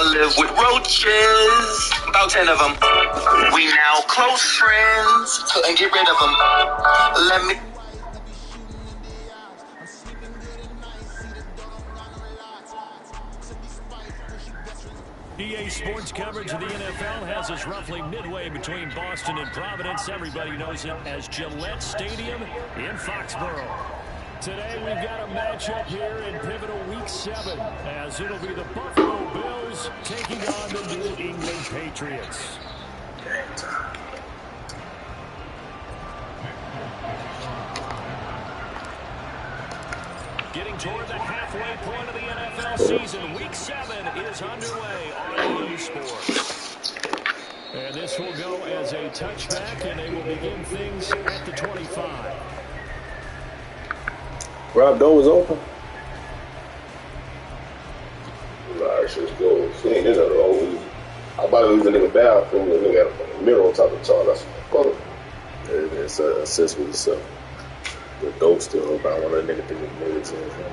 live with roaches, about 10 of them. We now close friends, couldn't get rid of them. Let me... EA Sports coverage of the NFL has us roughly midway between Boston and Providence. Everybody knows it as Gillette Stadium in Foxborough. Today we've got a matchup here in pivotal Week 7, as it'll be the Buffalo Bills taking on the New England Patriots. Game time. Getting toward the halfway point of the NFL season, Week 7 is underway on EA Sports. And this will go as a touchback, and they will begin things at the 25. Rob, door was open. Nah, shit's cool. She ain't in there though. I about to lose a nigga bathroom. The nigga had a mirror on top of the toilet. That's what fuck. It's assist with yourself. The dope still open. I want that nigga to get niggas in him.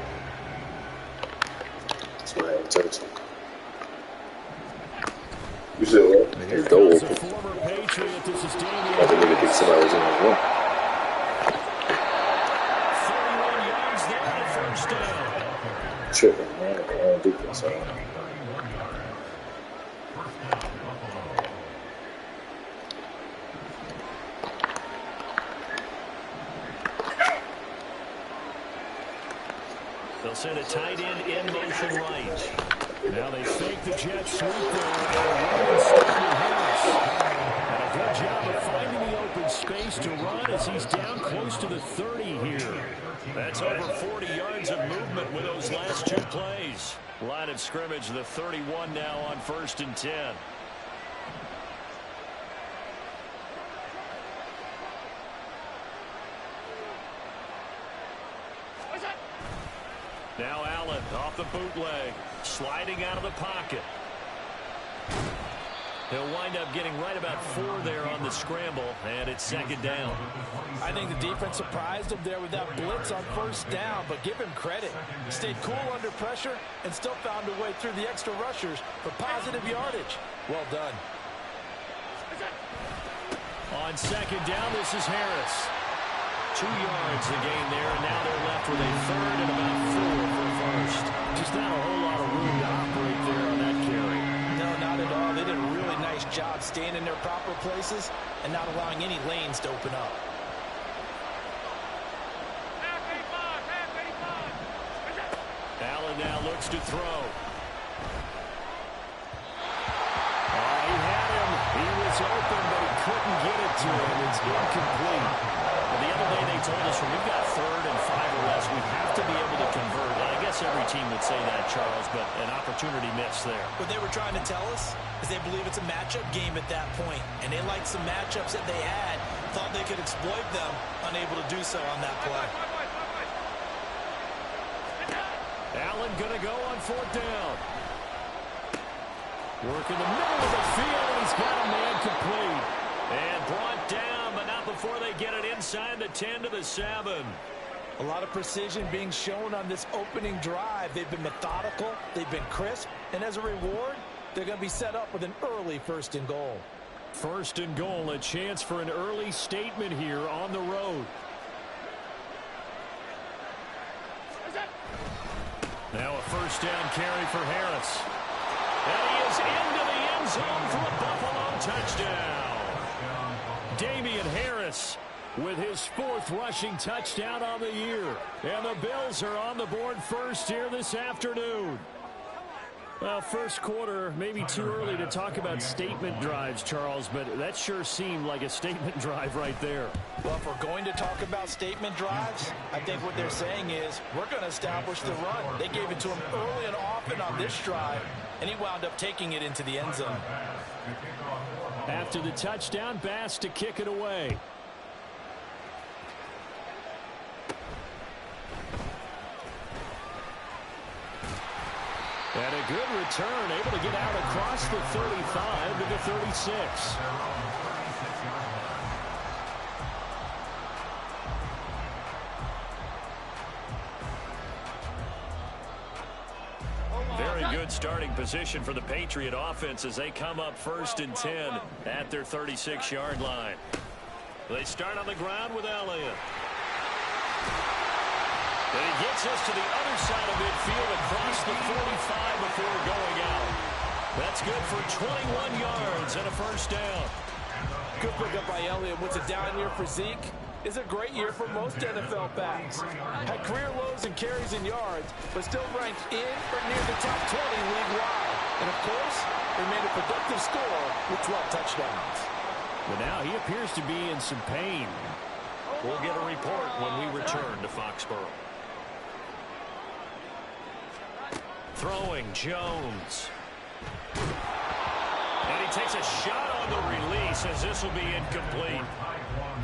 That's why I ain't touching. You said what? His door open. Former Patriot, this is Damian. I think nigga think somebody was in his room. 41 yards there, first down. Tripping, man. I don't do this. They'll send a tight end in motion right. Now they fake the jet sweep there. And a good job of finding the open space to run as he's down close to the 30 here. That's over 40 yards of movement with those last two plays. Line of scrimmage, the 31 now on 1st and 10. Now Allen off the bootleg, sliding out of the pocket. He'll wind up getting right about 4 there on the scramble, and it's 2nd down. I think the defense surprised him there with that blitz on 1st down, but give him credit. Stayed cool under pressure and still found a way through the extra rushers for positive yardage. Well done. On 2nd down, this is Harris. 2 yards a gain there, and now they're left with a 3rd and about 4 for 1st. Just not a whole lot of room to operate there on that carry. No, not at all. They did a really nice job staying in their proper places and not allowing any lanes to open up. Allen now looks to throw. He had him. He was open, but he couldn't get it to him. It's incomplete. The other day they told us when we've got 3rd and 5 or less, we have to be able to convert. And I guess every team would say that, Charles, but an opportunity missed there. What they were trying to tell us is they believe it's a matchup game at that point, and they liked some matchups that they had, thought they could exploit them, unable to do so on that play. Allen going to go on 4th down. Work in the middle of the field, and he's got a man complete. And brought down, but not before they get it inside the 10 to the 7. A lot of precision being shown on this opening drive. They've been methodical, they've been crisp, and as a reward, they're going to be set up with an early 1st and goal. 1st and goal, a chance for an early statement here on the road. Now a 1st down carry for Harris. And he is into the end zone for a Buffalo touchdown. Damian Harris with his 4th rushing touchdown on the year. And the Bills are on the board first here this afternoon. Well, first quarter, maybe too early to talk about statement drives, Charles, but that sure seemed like a statement drive right there. Well, if we're going to talk about statement drives, I think what they're saying is we're going to establish the run. They gave it to him early and often on this drive, and he wound up taking it into the end zone. After the touchdown, Bass to kick it away. And a good return, able to get out across the 35 to the 36. Very good starting position for the Patriot offense as they come up 1st and 10 at their 36-yard line. They start on the ground with Elliott. And he gets us to the other side of midfield across the 45 before going out. That's good for 21 yards and a 1st down. Good pickup by Elliott. What's a down year for Zeke? Is a great year for most NFL backs. Had career lows in carries and yards, but still ranked in or near the top 20 league-wide. And, of course, remained a productive scorer with 12 touchdowns. But now he appears to be in some pain. We'll get a report when we return to Foxborough. Throwing Jones. And he takes a shot on the release as this will be incomplete.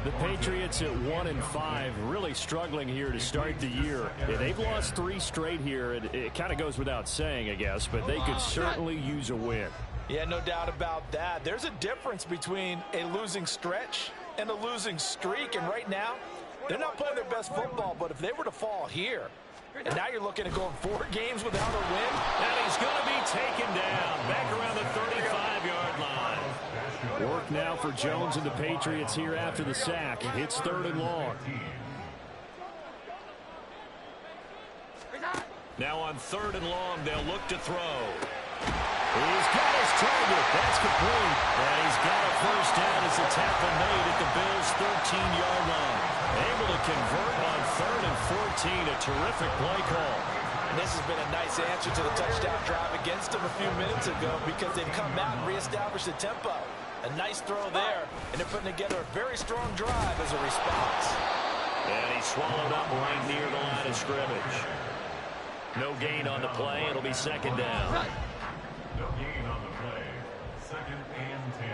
The Patriots at 1-5, really struggling here to start the year. They've lost 3 straight here. It kind of goes without saying, I guess, but they could certainly use a win. Yeah, no doubt about that. There's a difference between a losing stretch and a losing streak, and right now, they're not playing their best football, but if they were to fall here, and now you're looking at going 4 games without a win. And he's going to be taken down back around the 35-yard line. Work now for Jones and the Patriots here after the sack. It's 3rd and long. Now on 3rd and long, they'll look to throw. He's got his target. That's complete. And he's got a 1st down as the tackle made at the Bills' 13-yard line. Able to convert on 3rd and 14. A terrific play call. And this has been a nice answer to the touchdown drive against them a few minutes ago because they've come out and reestablished the tempo. A nice throw there, and they're putting together a very strong drive as a response. And he swallowed up right near the line of scrimmage. No gain on the play. It'll be 2nd down. No gain on the play. 2nd and 10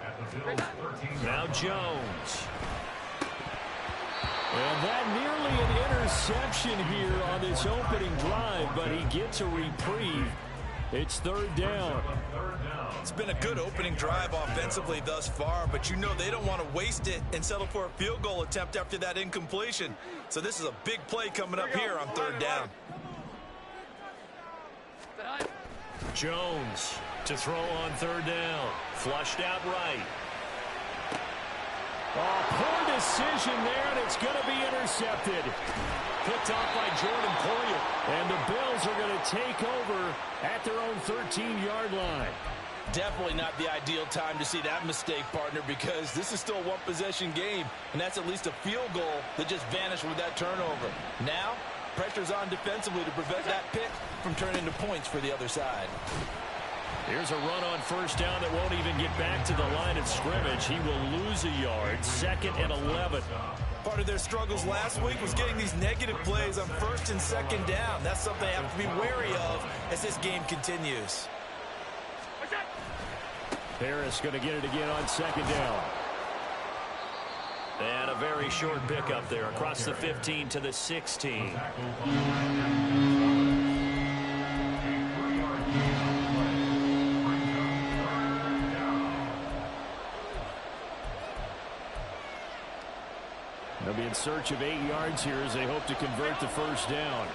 at the Bills' 13. Now Jones. And that nearly an interception here on this opening drive, but he gets a reprieve. It's 3rd down. It's been a good opening drive offensively thus far, but you know they don't want to waste it and settle for a field goal attempt after that incompletion. So this is a big play coming up here on 3rd down. Jones to throw on 3rd down. Flushed out right. Oh, poor decision there, and it's going to be intercepted. Picked off by Jordan Poyer. And the Bills are going to take over at their own 13-yard line. Definitely not the ideal time to see that mistake, partner, because this is still a one-possession game, and that's at least a field goal that just vanished with that turnover. Now, pressure's on defensively to prevent that pick from turning into points for the other side. Here's a run on 1st down that won't even get back to the line of scrimmage. He will lose a yard. 2nd and 11. Part of their struggles last week was getting these negative plays on 1st and 2nd down. That's something they have to be wary of as this game continues. Harris going to get it again on 2nd down. And a very short pickup there across the 15 to the 16. They'll be in search of 8 yards here as they hope to convert the 1st down.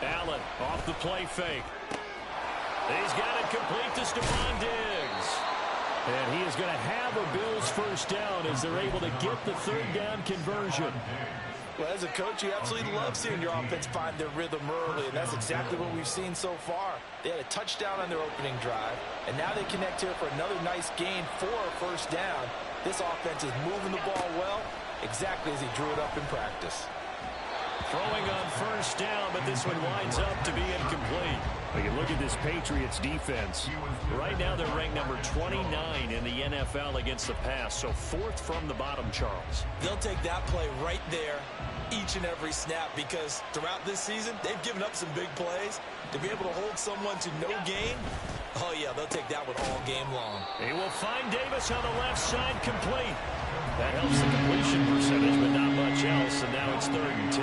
Allen off the play fake. He's got it complete to Stephon Diggs. And he is going to have a Bills 1st down as they're able to get the 3rd down conversion. Well, as a coach, you absolutely love seeing your offense find their rhythm early, and that's exactly what we've seen so far. They had a touchdown on their opening drive, and now they connect here for another nice gain for a 1st down. This offense is moving the ball well, exactly as he drew it up in practice. Throwing on 1st down, but this one winds up to be incomplete. Well, you look at this Patriots defense. Right now they're ranked number 29 in the NFL against the pass, so 4th from the bottom, Charles. They'll take that play right there each and every snap because throughout this season, they've given up some big plays. To be able to hold someone to no gain, oh yeah, they'll take that one all game long. He will find Davis on the left side, complete. That helps the completion percentage, but not much else, and now it's 3rd and 10.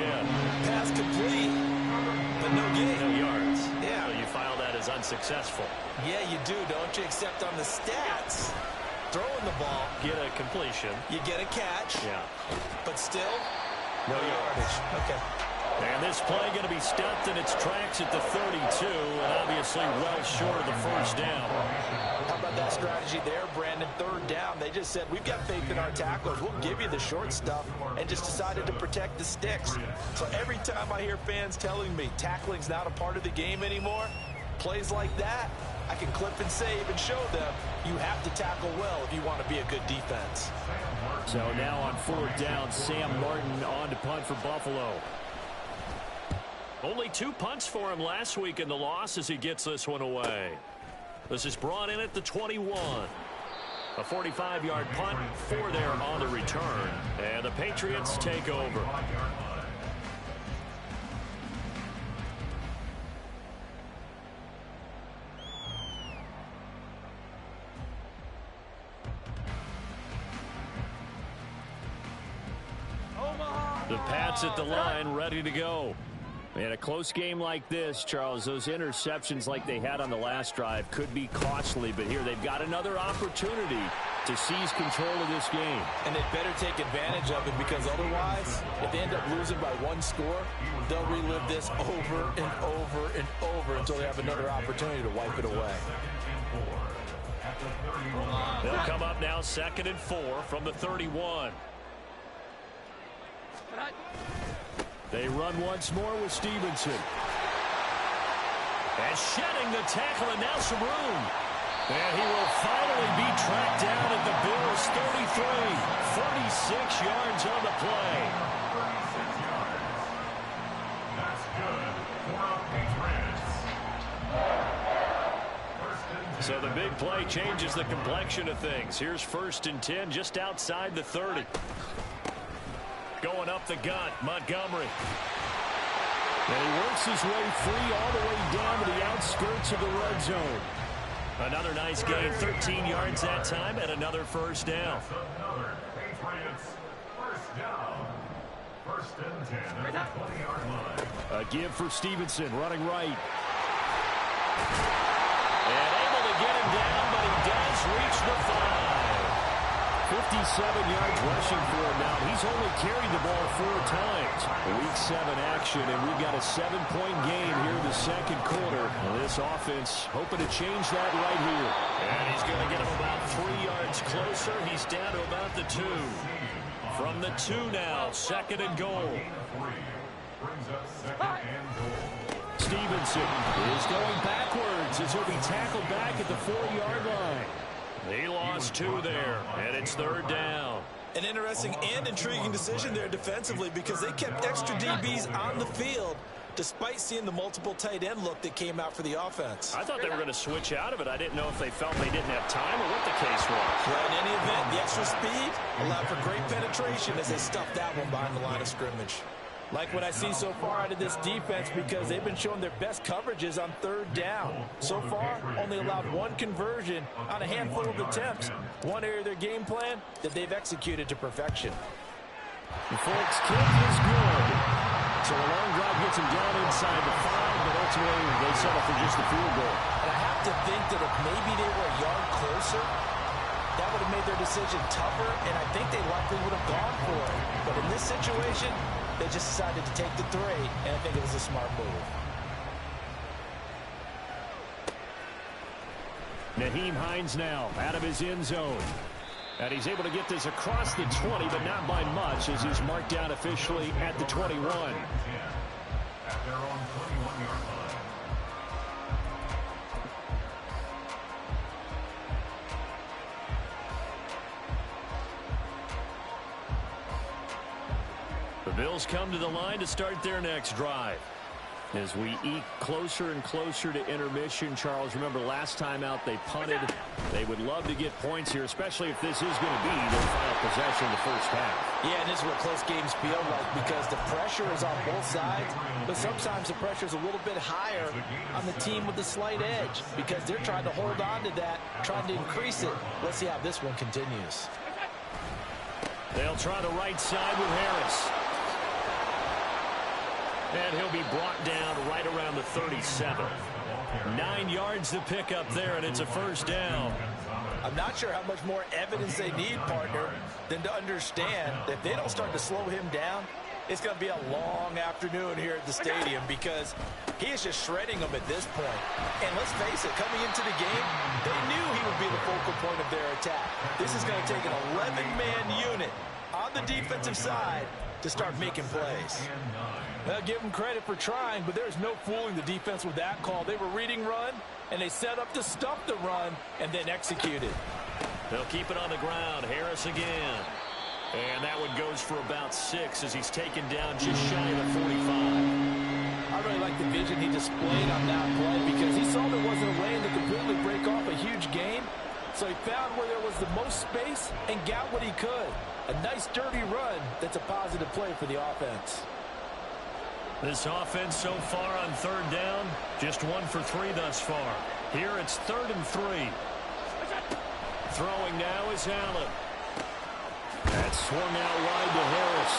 Pass complete, but no gain. No yards. Yeah. So you file that as unsuccessful. Yeah, you do, don't you? Except on the stats, throwing the ball, Get a completion. you get a catch, Yeah. but still, No yardage. Okay. And this play going to be stopped in its tracks at the 32, and obviously well short of the first down. How about that strategy there, Brandon? Third down, they just said, we've got faith in our tacklers. We'll give you the short stuff, and just decided to protect the sticks. So every time I hear fans telling me tackling's not a part of the game anymore, plays like that, I can clip and save and show them you have to tackle well if you want to be a good defense. So now on fourth down, Sam Martin on to punt for Buffalo. Only 2 punts for him last week in the loss as he gets this one away. This is brought in at the 21. A 45-yard punt, 4 there on the return. And the Patriots take over. The Pats at the line, ready to go. In a close game like this, Charles, those interceptions like they had on the last drive could be costly, but here they've got another opportunity to seize control of this game. And they better take advantage of it, because otherwise, if they end up losing by 1 score, they'll relive this over and over and over until they have another opportunity to wipe it away. They'll come up now 2nd and 4 from the 31. They run once more with Stevenson. And shedding the tackle, and now some room. And he will finally be tracked down at the Bills' 33. 36 yards on the play. That's good for Patriots. So the big play changes the complexion of things. Here's 1st and 10 just outside the 30. Going up the gut, Montgomery. And he works his way free all the way down to the outskirts of the red zone. Another nice gain, 13 yards that time, and another first down. Another Patriots first down. 1st and 10 at the 20-yard line. A give for Stevenson, running right. And able to get him down, but he does reach the 5. 57 yards rushing for him now. He's only carried the ball 4 times. Week 7 action, and we've got a 7-point game here in the 2nd quarter. This offense hoping to change that right here. And he's going to get him about 3 yards closer. He's down to about the 2. From the 2 now, 2nd and goal. Brings up 2nd and goal. Stevenson is going backwards as he'll be tackled back at the 4-yard line. He lost 2 there, and it's 3rd down. An interesting and intriguing decision there defensively, because they kept extra DBs on the field despite seeing the multiple tight end look that came out for the offense. I thought they were going to switch out of it. I didn't know if they felt they didn't have time or what the case was. Well, in any event, the extra speed allowed for great penetration as they stuffed that one behind the line of scrimmage. Like what I see so far out of this defense, because they've been showing their best coverages on 3rd down. So far, only allowed 1 conversion on a handful of attempts. One area of their game plan that they've executed to perfection. The Folks kick is good. So a long drive gets him down inside the 5, but ultimately they settle for just a field goal. And I have to think that if maybe they were a yard closer, that would have made their decision tougher, and I think they likely would have gone for it. But in this situation, they just decided to take the 3, and I think it was a smart move. Nyheim Hines now out of his end zone. And he's able to get this across the 20, but not by much, as he's marked down officially at the 21. At their own 21-yard line. The Bills come to the line to start their next drive. As we eke closer and closer to intermission, Charles, remember last time out they punted. They would love to get points here, especially if this is going to be their final possession in the first half. Yeah, and this is what close games feel like, because the pressure is on both sides, but sometimes the pressure is a little bit higher on the team with the slight edge, because they're trying to hold on to that, trying to increase it. Let's see how this one continues. They'll try the right side with Harris. And he'll be brought down right around the 37. 9 yards to pick up there, and it's a first down. I'm not sure how much more evidence they need, partner, than to understand that if they don't start to slow him down, it's going to be a long afternoon here at the stadium because he is just shredding them at this point. And let's face it, coming into the game, they knew he would be the focal point of their attack. This is going to take an 11-man unit on the defensive side to start making plays. Well, give them credit for trying, but there's no fooling the defense with that call. They were reading run, and they set up to stop the run and then executed. They'll keep it on the ground. Harris again. And that one goes for about 6 as he's taken down just shy of the 45. I really like the vision he displayed on that play because he saw there wasn't a lane to completely break off a huge gain. So he found where there was the most space and got what he could. A nice dirty run that's a positive play for the offense. This offense so far on third down, just 1 for 3 thus far. Here it's 3rd and 3. Throwing now is Allen. That's swung out wide to Harris.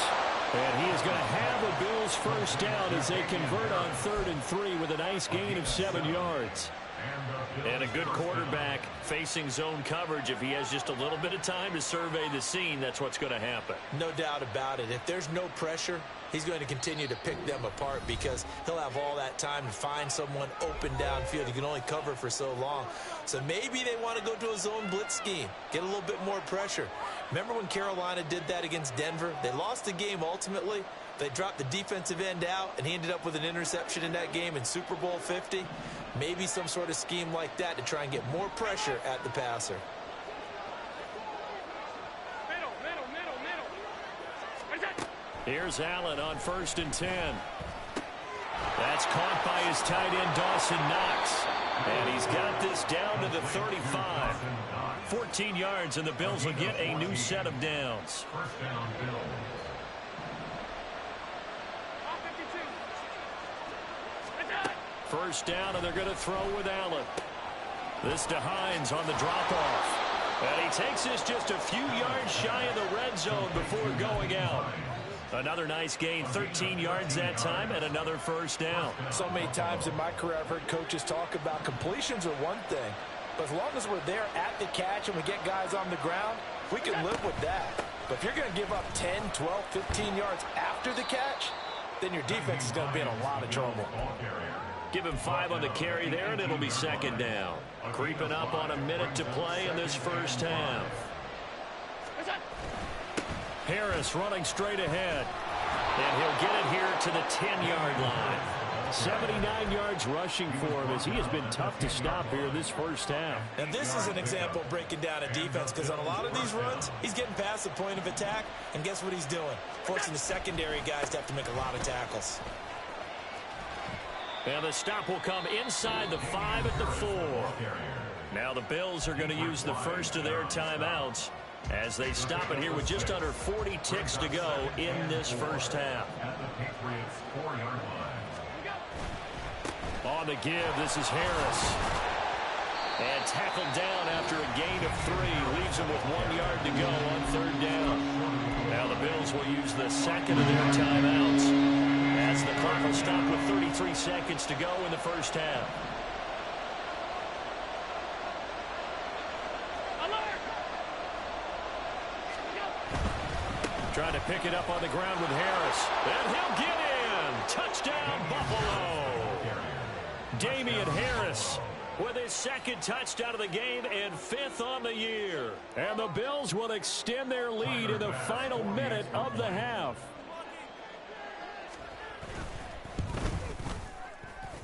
And he is going to have a Bills first down as they convert on 3rd and 3 with a nice gain of 7 yards. And a good quarterback facing zone coverage. If he has just a little bit of time to survey the scene, that's what's going to happen. No doubt about it. If there's no pressure, he's going to continue to pick them apart because he'll have all that time to find someone open downfield. He can only cover for so long. So maybe they want to go to a zone blitz scheme, get a little bit more pressure. Remember when Carolina did that against Denver? They lost the game ultimately. They dropped the defensive end out, and he ended up with an interception in that game in Super Bowl 50. Maybe some sort of scheme like that to try and get more pressure at the passer. Here's Allen on 1st and 10. That's caught by his tight end, Dawson Knox. And he's got this down to the 35. 14 yards, and the Bills will get a new set of downs. First down, and they're going to throw with Allen. This to Hines on the drop-off. And he takes this just a few yards shy of the red zone before going out. Another nice gain, 13 yards that time, and another first down. So many times in my career I've heard coaches talk about completions are one thing, but as long as we're there at the catch and we get guys on the ground, we can live with that. But if you're going to give up 10, 12, 15 yards after the catch, then your defense is going to be in a lot of trouble. Give him 5 on the carry there, and it'll be 2nd down. Creeping up on a minute to play in this first half. Harris running straight ahead. And he'll get it here to the 10-yard line. 79 yards rushing for him as he has been tough to stop here this first half. And this is an example of breaking down a defense because on a lot of these runs, he's getting past the point of attack, and guess what he's doing? Forcing the secondary guys to have to make a lot of tackles. And the stop will come inside the 5 at the 4. Now the Bills are going to use the first of their timeouts as they stop it here with just under 40 ticks to go in this first half. On the give, this is Harris. And tackled down after a gain of 3. Leaves him with 1 yard to go on 3rd down. Now the Bills will use the second of their timeouts as the clock will stop with 33 seconds to go in the first half. Trying to pick it up on the ground with Harris. And he'll get in. Touchdown, Buffalo. Damian Harris with his 2nd touchdown of the game and 5th on the year. And the Bills will extend their lead in the final minute of the half.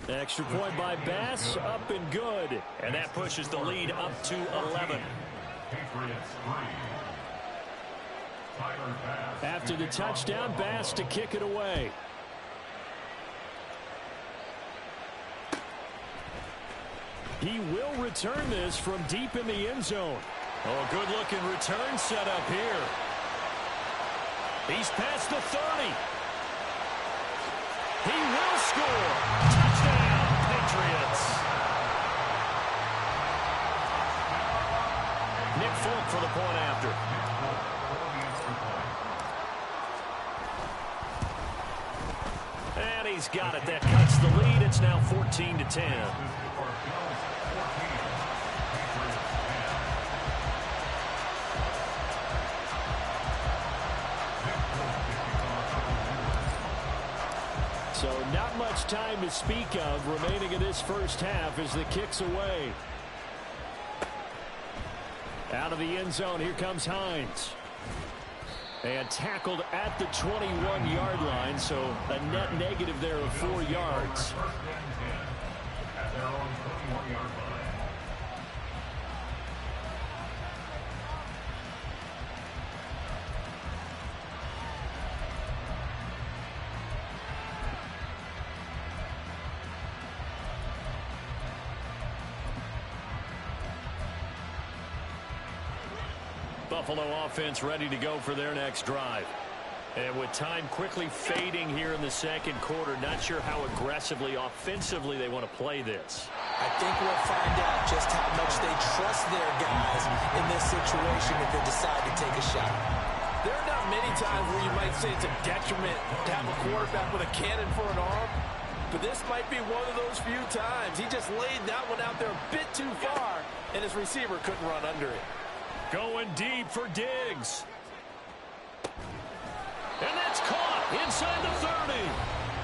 Extra point by Bass, up and good. And that pushes the lead up to 11. After the touchdown, Bass to kick it away. He will return this from deep in the end zone. Oh, good-looking return set up here. He's past the 30. He will score. Touchdown, Patriots. Nick Folk for the point after. And he's got it. That cuts the lead. It's now 14-10. So not much time to speak of remaining in this first half as the kick's away. Out of the end zone, here comes Hines. And tackled at the 21-yard line, so a net negative there of 4 yards. At their own 21-yard line. Buffalo offense ready to go for their next drive. And with time quickly fading here in the second quarter, not sure how aggressively, offensively they want to play this. I think we'll find out just how much they trust their guys in this situation if they decide to take a shot. There are not many times where you might say it's a detriment to have a quarterback with a cannon for an arm, but this might be one of those few times. He just laid that one out there a bit too far, and his receiver couldn't run under it. Going deep for Diggs. And that's caught inside the 30.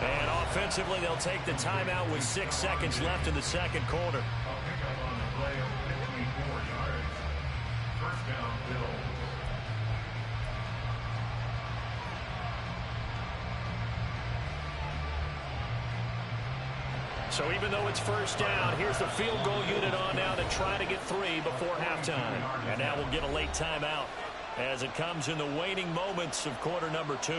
And offensively, they'll take the timeout with 6 seconds left in the second quarter. A pickup on the play of 54 yards. First down, Bills. So even though it's first down, here's the field goal unit on now to try to get 3 before halftime. And now we'll get a late timeout as it comes in the waning moments of quarter number 2.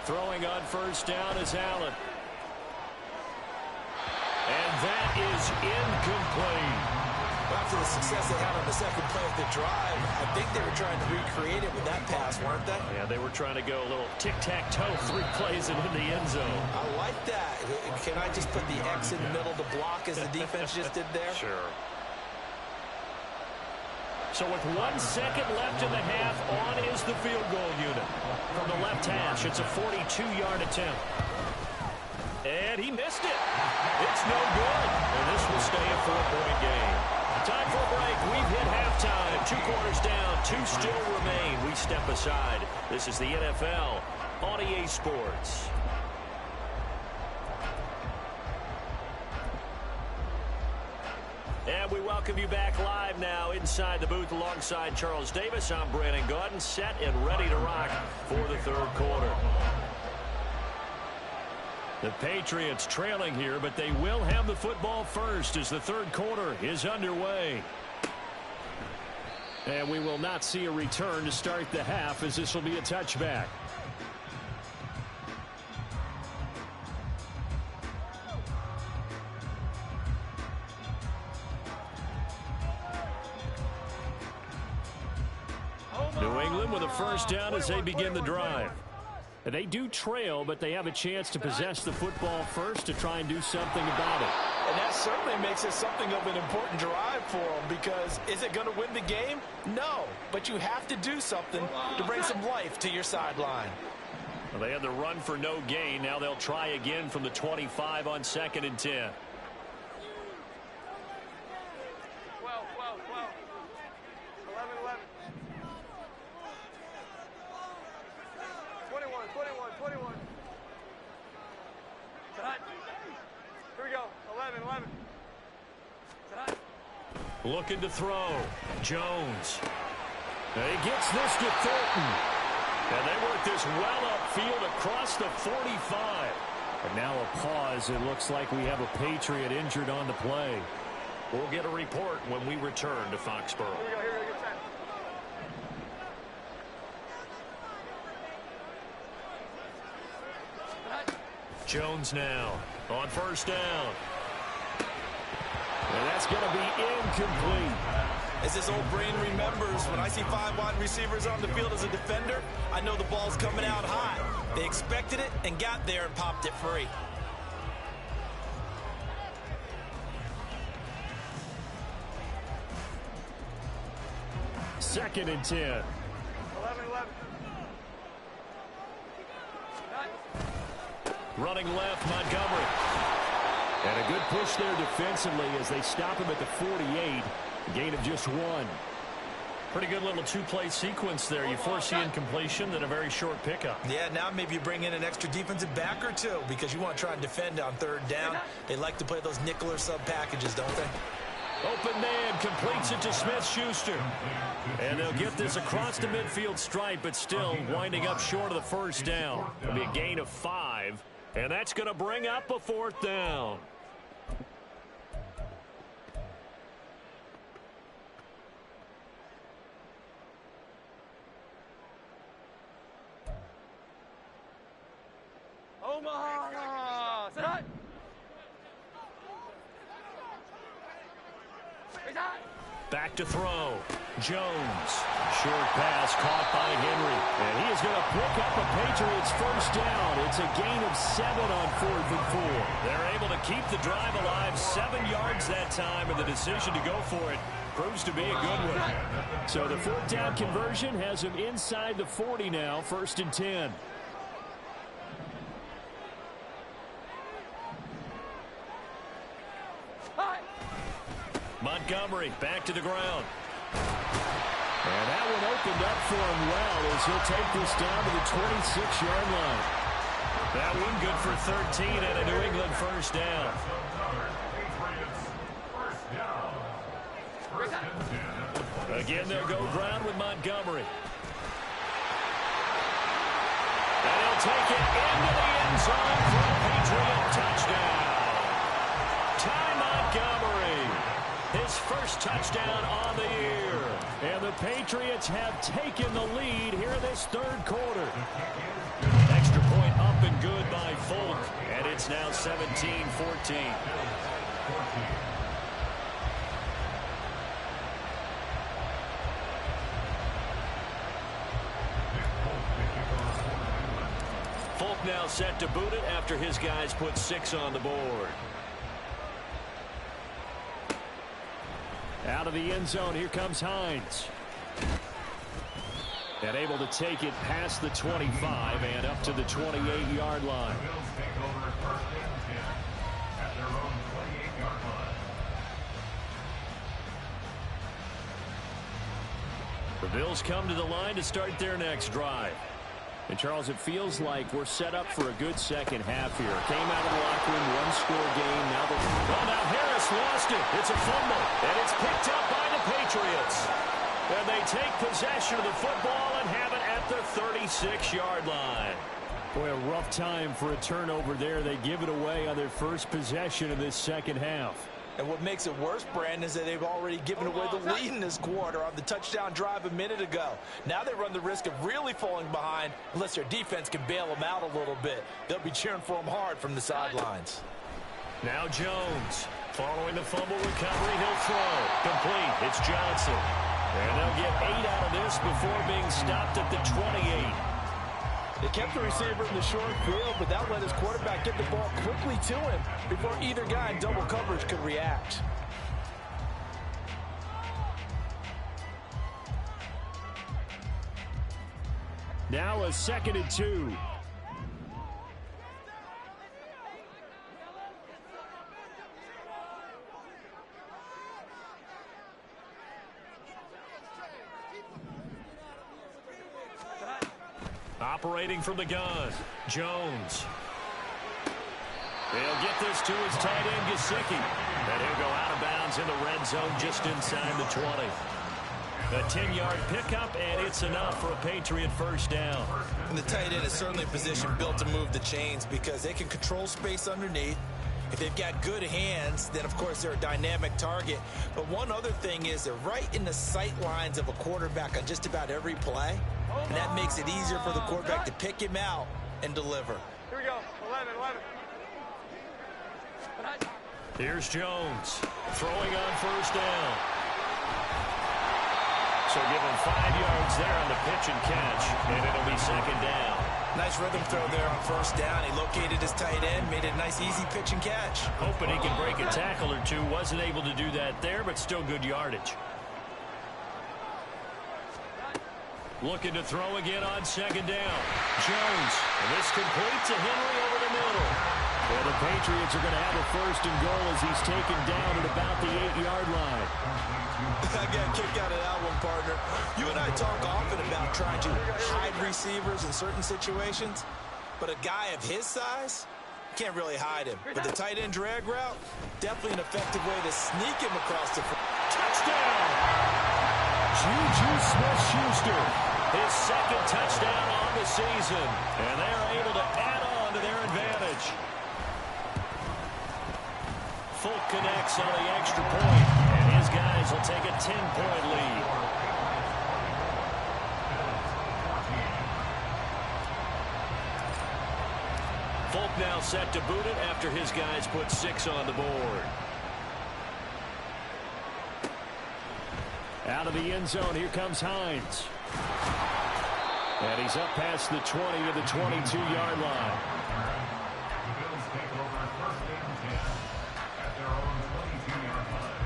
Throwing on first down is Allen. And that is incomplete. After the success they had on the second play of the drive, I think they were trying to recreate it with that pass, weren't they? Yeah, they were trying to go a little tic-tac-toe, 3 plays and in the end zone. I like that. Can I just put the X in the middle to block as the defense just did there? Sure. So with 1 second left in the half, on is the field goal unit. From the left hash, it's a 42-yard attempt. And he missed it. It's no good. And this will stay a 4-point game. Time for a break. We've hit halftime. 2 quarters down. 2 still remain. We step aside. This is the NFL on EA Sports. And we welcome you back live now inside the booth alongside Charles Davis. I'm Brandon Gaudin, set and ready to rock for the third quarter. The Patriots trailing here, but they will have the football first as the third quarter is underway. And we will not see a return to start the half as this will be a touchback. New England with a first down as they begin the drive. They do trail, but they have a chance to possess the football first to try and do something about it. And that certainly makes it something of an important drive for them, because is it going to win the game? No, but you have to do something to bring some life to your sideline. Well, they had the run for no gain. Now they'll try again from the 25 on 2nd and 10. 12, 12, 12. 11, 11. 21, 21, 21. Tonight. Here we go. 11, 11. Tonight. Looking to throw. Jones. He gets this to Thornton. And they work this well upfield across the 45. And now a pause. It looks like we have a Patriot injured on the play. We'll get a report when we return to Foxborough. Here we go, get set. Jones now on first down. And that's going to be incomplete. As this old brain remembers, when I see 5 wide receivers on the field as a defender, I know the ball's coming out high. They expected it and got there and popped it free. 2nd and 10. 11. Running left, Montgomery. And a good push there defensively as they stop him at the 48. Gain of just 1. Pretty good little two-play sequence there. You force the incompletion, then a very short pickup. Yeah, now maybe you bring in an extra defensive back or two because you want to try and defend on 3rd down. They like to play those nickel or sub packages, don't they? Open man, completes it to Smith-Schuster. And they'll get this across the midfield stripe, but still winding up short of the 1st down. It'll be a gain of 5, and that's going to bring up a 4th down. Omaha! Sit up! Back to throw. Jones. Short pass caught by Henry. And he is going to pick up a Patriots 1st down. It's a gain of 7 on 4th and 4. They're able to keep the drive alive. 7 yards that time, and the decision to go for it proves to be a good one. So the 4th down conversion has him inside the 40 now. 1st and 10. Montgomery back to the ground. And that one opened up for him well as he'll take this down to the 26-yard line. That one good for 13 and a New England 1st down. Again, they'll go ground with Montgomery. And he'll take it into the end zone for a Patriot touchdown. Ty Montgomery. His 1st touchdown on the year. And the Patriots have taken the lead here in this 3rd quarter. Extra point up and good by Folk. And it's now 17-14. Folk now set to boot it after his guys put 6 on the board. Out of the end zone, here comes Hines. And able to take it past the 25 and up to the 28-yard line. The Bills come to the line to start their next drive. And, Charles, it feels like we're set up for a good second half here. Came out of the locker room, one-score game. Now Harris lost it. It's a fumble, and it's picked up by the Patriots. And they take possession of the football and have it at the 36-yard line. Boy, a rough time for a turnover there. They give it away on their first possession of this second half. And what makes it worse, Brandon, is that they've already given away the lead in this quarter on the touchdown drive a minute ago. Now they run the risk of really falling behind unless their defense can bail them out a little bit. They'll be cheering for them hard from the sidelines. Now Jones. Following the fumble recovery, he'll throw. Complete. It's Johnson. And they'll get 8 out of this before being stopped at the 28. They kept the receiver in the short field, but that let his quarterback get the ball quickly to him before either guy in double coverage could react. Now a 2nd and 2. Operating from the gun, Jones. He'll get this to his tight end, Gesicki. And he'll go out of bounds in the red zone just inside the 20. A 10-yard pickup, and it's enough for a Patriot 1st down. And the tight end is certainly a position built to move the chains because they can control space underneath. If they've got good hands, then, of course, they're a dynamic target. But one other thing is they're right in the sight lines of a quarterback on just about every play. And that makes it easier for the quarterback to pick him out and deliver. Here we go. 11. Here's Jones throwing on 1st down. So give him 5 yards there on the pitch and catch, and it'll be 2nd down. Nice rhythm throw there on 1st down. He located his tight end, made it a nice, easy pitch and catch. Hoping he can break a tackle or two. Wasn't able to do that there, but still good yardage. Looking to throw again on second down. Jones. And this complete to Henry over the middle. And the Patriots are going to have a first and goal as he's taken down at about the 8-yard line. I got a kick out of that one, partner. You and I talk often about trying to hide receivers in certain situations, but a guy of his size, can't really hide him. But the tight end drag route, definitely an effective way to sneak him across the field. Touchdown! Juju Smith-Schuster, his second touchdown on the season, and they're able to add on to their advantage. Folk connects on the extra point, and his guys will take a 10-point lead. Folk now set to boot it after his guys put 6 on the board. Out of the end zone, here comes Hines. And he's up past the 20 to the 22-yard line. The Bills take over first and 10 at their own 22-yard line.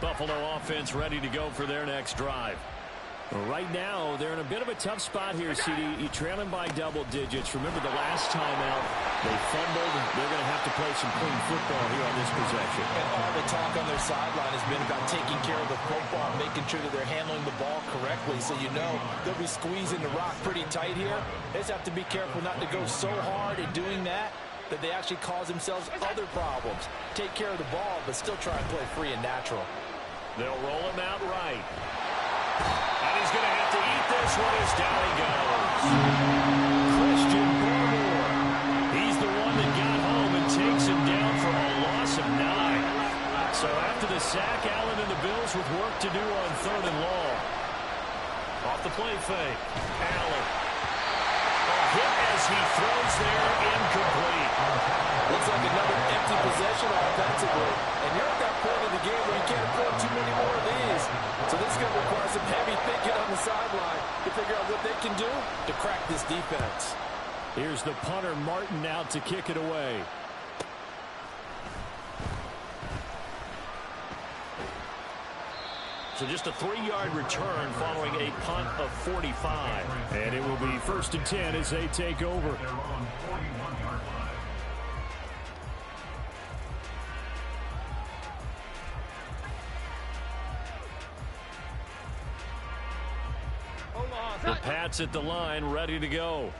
Buffalo offense ready to go for their next drive. Right now, they're in a bit of a tough spot here, CD. You're trailing by double digits. Remember the last time out, they fumbled. They're going to have to play some clean football here on this possession. And all the talk on their sideline has been about taking care of the football, making sure that they're handling the ball correctly. So you know they'll be squeezing the rock pretty tight here. They just have to be careful not to go so hard in doing that they actually cause themselves other problems. Take care of the ball, but still try and play free and natural. They'll roll him out right. And he's going to have to eat this one as down he goes. Christian Barmore. He's the one that got home and takes him down for a loss of 9. So after the sack, Allen and the Bills with work to do on 3rd and long. Off the play fake. Allen. A hit as he throws there, incomplete. Looks like another empty possession offensively. And you're at that point in the game where you can't afford too many more of these. So this is going to require some heavy thinking on the sideline to figure out what they can do to crack this defense. Here's the punter, Martin, out to kick it away. So just a 3-yard return following a punt of 45. And it will be 1st and 10 as they take over. Their own 41-yard line. The Pats at the line, ready to go.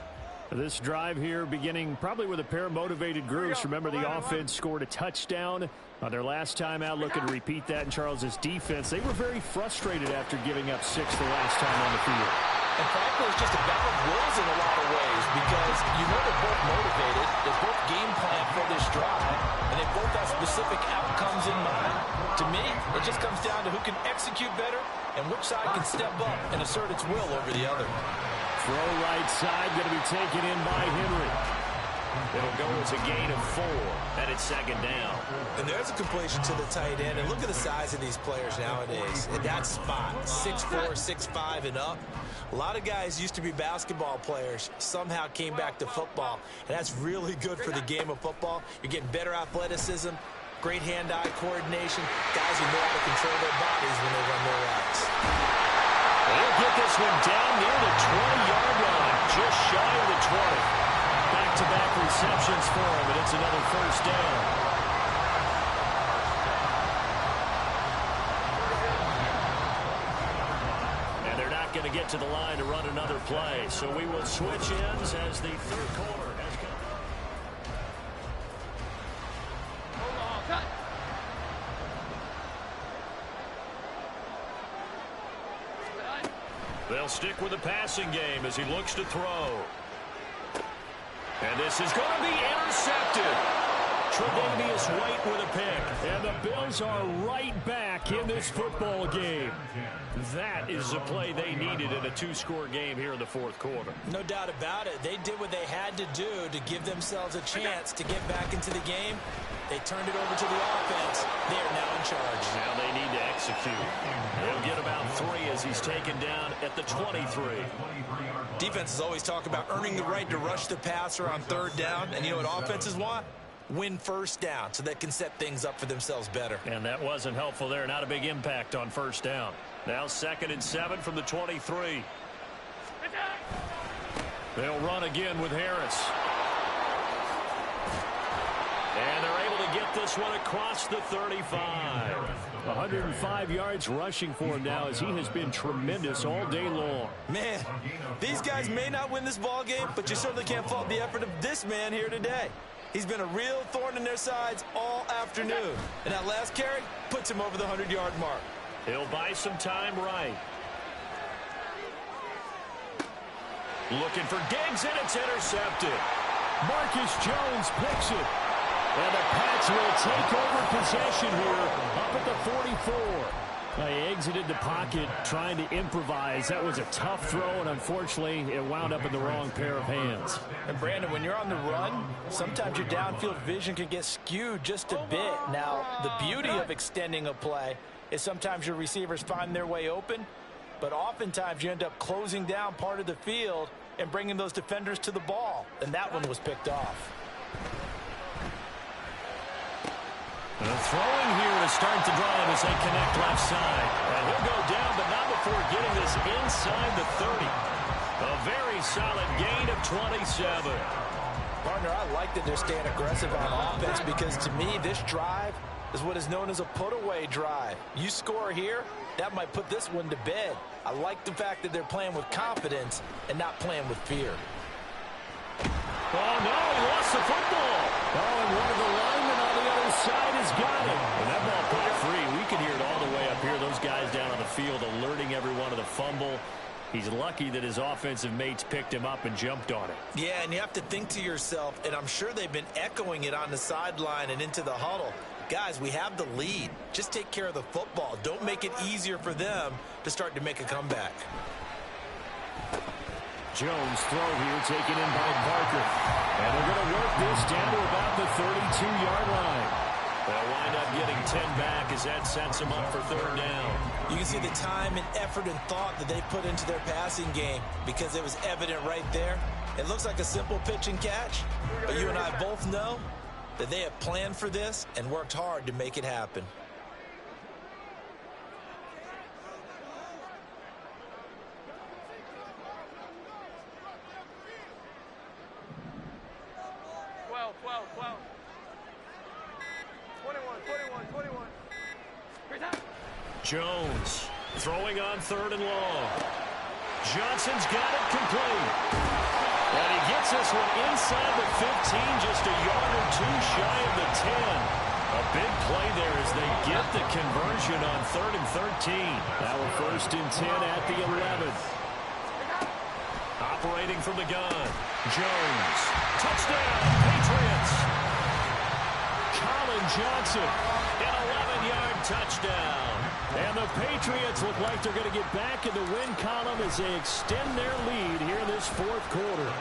This drive here beginning probably with a pair of motivated groups. Remember, the offense scored a touchdown on their last time out. Looking to repeat that in Charles's defense. They were very frustrated after giving up 6 the last time on the field. And frankly, it's just a battle of wills in a lot of ways because you know they're both motivated. They both game plan for this drive, and they both have specific outcomes in mind. To me, it just comes down to who can execute better and which side can step up and assert its will over the other. Throw right side, going to be taken in by Henry. It'll go as a gain of 4, and it's 2nd down. And there's a completion to the tight end. And look at the size of these players nowadays. In that spot, 6'4", 6'5", and up. A lot of guys used to be basketball players, somehow came back to football. And that's really good for the game of football. You're getting better athleticism, great hand-eye coordination, guys who know how to control their bodies when they run their routes. They'll get this one down near the 20-yard line, just shy of the 20. Back-to-back receptions for him, and it's another 1st down. And they're not going to get to the line to run another play, so we will switch ends as the 3rd quarter has come. They'll stick with the passing game as he looks to throw. And this is going to be intercepted. Tre'Davious White with a pick. And the Bills are right back in this football game. That is the play they needed in a 2-score game here in the 4th quarter. No doubt about it. They did what they had to do to give themselves a chance to get back into the game. They turned it over to the offense. They are now in charge. Now they need to execute. They'll get about 3 as he's taken down at the 23. Defenses always talk about earning the right to rush the passer on 3rd down. And you know what offenses want? Win 1st down so they can set things up for themselves better. And that wasn't helpful there. Not a big impact on 1st down. Now 2nd and 7 from the 23. They'll run again with Harris. And they're able to get this one across the 35. 105 yards rushing for him now as he has been tremendous all day long. Man, these guys may not win this ball game, but you certainly can't fault the effort of this man here today. He's been a real thorn in their sides all afternoon. And that last carry puts him over the 100-yard mark. He'll buy some time right. Looking for Diggs, and it's intercepted. Marcus Jones picks it. And the Pats will take over possession here up at the 44. He exited the pocket trying to improvise. That was a tough throw, and unfortunately, it wound up in the wrong pair of hands. And, Brandon, when you're on the run, sometimes your downfield vision can get skewed just a bit. Now, the beauty of extending a play is sometimes your receivers find their way open, but oftentimes you end up closing down part of the field and bringing those defenders to the ball. And that one was picked off. Throwing here to start the drive as they connect left side. And he'll go down, but not before getting this inside the 30. A very solid gain of 27. Partner, I like that they're staying aggressive on offense because to me, this drive is what is known as a put-away drive. You score here, that might put this one to bed. I like the fact that they're playing with confidence and not playing with fear. Oh, no, he lost the football. Oh, and one of the linemen on the other side has got it. And that ball put free. We can hear it all the way up here. Those guys down on the field alerting everyone of the fumble. He's lucky that his offensive mates picked him up and jumped on it. Yeah, and you have to think to yourself, and I'm sure they've been echoing it on the sideline and into the huddle. Guys, we have the lead. Just take care of the football. Don't make it easier for them to start to make a comeback. Jones throw here taken in by Parker. And they're going to work this down to about the 32-yard line. They'll wind up getting 10 back as that sets them up for 3rd down. You can see the time and effort and thought that they put into their passing game because it was evident right there. It looks like a simple pitch and catch, but you and I both know that they have planned for this and worked hard to make it happen. Jones throwing on 3rd and long. Johnson's got it complete. And he gets this one inside the 15, just a yard or 2 shy of the 10. A big play there as they get the conversion on 3rd and 13. Now a 1st and 10 at the 11. Operating from the gun. Jones. Touchdown, Patriots. Colin Johnson. An 11-yard touchdown. And the Patriots look like they're going to get back in the win column as they extend their lead here in this 4th quarter.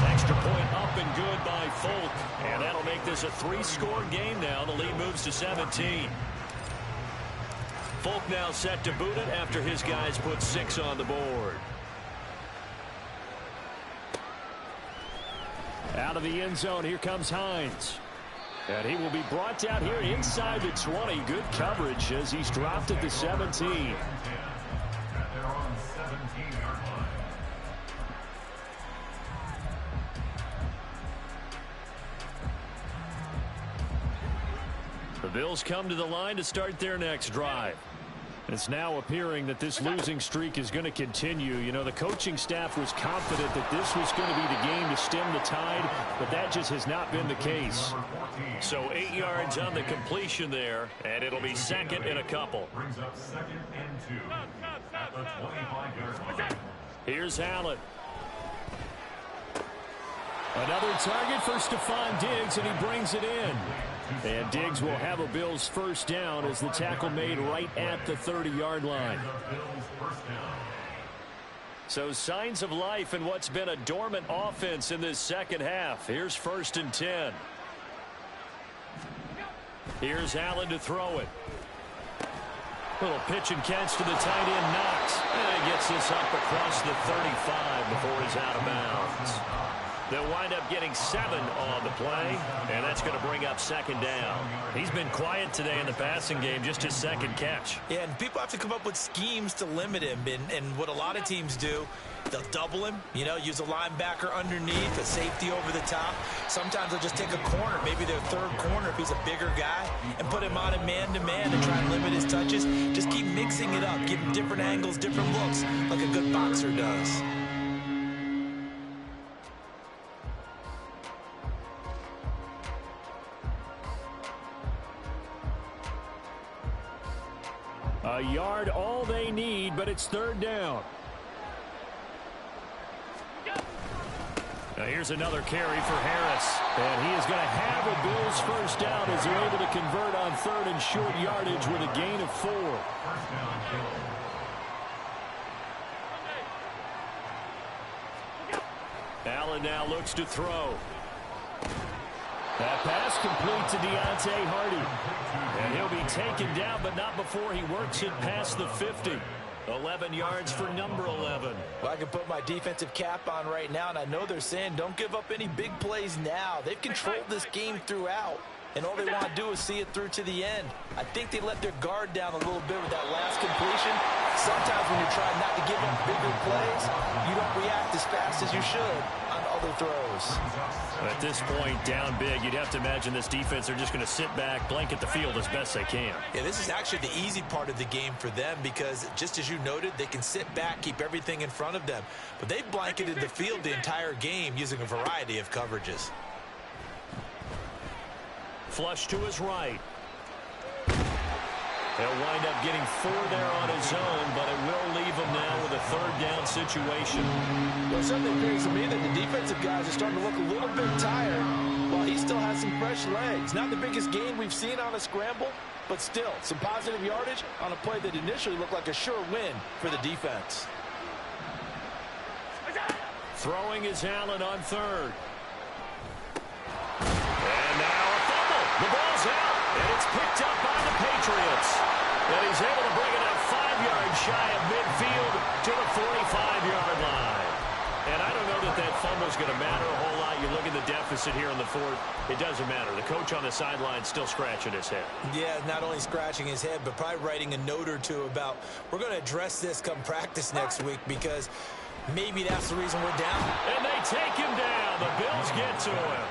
Extra point up and good by Folk. And that'll make this a 3-score game now. The lead moves to 17. Folk now set to boot it after his guys put 6 on the board. Out of the end zone, here comes Hines. And he will be brought down here inside the 20. Good coverage as he's dropped at the 17. The Bills come to the line to start their next drive. It's now appearing that this losing streak is going to continue. You know, the coaching staff was confident that this was going to be the game to stem the tide, but that just has not been the case. So 8 yards on the completion there, and it'll be 2nd and a couple. Brings up 2nd and 2 at the 25-yard line. Here's Allen. Another target for Stephon Diggs, and he brings it in. And Diggs will have a Bills 1st down as the tackle made right at the 30-yard line. So signs of life in what's been a dormant offense in this 2nd half. Here's 1st and 10. Here's Allen to throw it. Little pitch and catch to the tight end, Knox. And he gets this up across the 35 before he's out of bounds. They'll wind up getting 7 on the play, and that's going to bring up second down. He's been quiet today in the passing game, just his second catch. Yeah, and people have to come up with schemes to limit him, and what a lot of teams do, they'll double him, use a linebacker underneath, a safety over the top. Sometimes they'll just take a corner, maybe their third corner if he's a bigger guy, and put him on a man-to-man and try and limit his touches. Just keep mixing it up, give him different angles, different looks, like a good boxer does. A yard all they need, but it's third down. Now here's another carry for Harris. And he is going to have a Bills first down as they're able to convert on third and short yardage with a gain of 4. Allen now looks to throw. That pass complete to Deontay Hardy. And he'll be taken down, but not before he works it past the 50. 11 yards for number 11. Well, I can put my defensive cap on right now, and I know they're saying don't give up any big plays now. They've controlled this game throughout, and all they want to do is see it through to the end. I think they let their guard down a little bit with that last completion. Sometimes when you're trying not to give up bigger plays, you don't react as fast as you should on other throws. At this point, down big, you'd have to imagine this defense are just going to sit back, blanket the field as best they can. Yeah, this is actually the easy part of the game for them because, just as you noted, they can sit back, keep everything in front of them. But they've blanketed the field the entire game using a variety of coverages. Flush to his right. He'll wind up getting 4 there on his own, but it will leave him now with a third down situation. Well, it certainly appears to me that the defensive guys are starting to look a little bit tired while he still has some fresh legs. Not the biggest gain we've seen on a scramble, but still some positive yardage on a play that initially looked like a sure win for the defense. Throwing is Allen on third. And now a fumble. The ball's out, and it's picked up by the Patriots. And he's able to bring it up 5 yards shy of midfield to the 45-yard line. And I don't know that that fumble's going to matter a whole lot. You look at the deficit here in the fourth. It doesn't matter. The coach on the sideline still scratching his head. Yeah, not only scratching his head, but probably writing a note or two about we're going to address this come practice next week because maybe that's the reason we're down. And they take him down. The Bills get to him.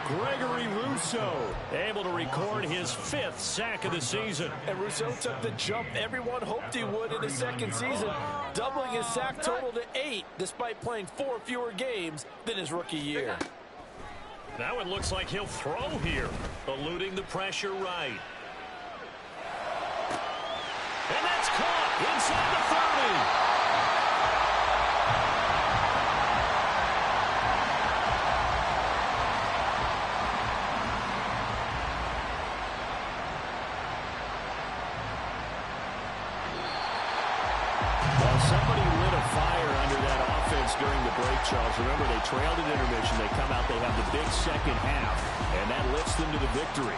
Gregory Rousseau able to record his 5th sack of the season. And Rousseau took the jump everyone hoped he would in his second season, doubling his sack total to 8 despite playing 4 fewer games than his rookie year. Now it looks like he'll throw here, eluding the pressure right. And that's caught inside the 30. Somebody lit a fire under that offense during the break, Charles. Remember, they trailed at intermission. They come out, they have the big second half, and that lifts them to the victory.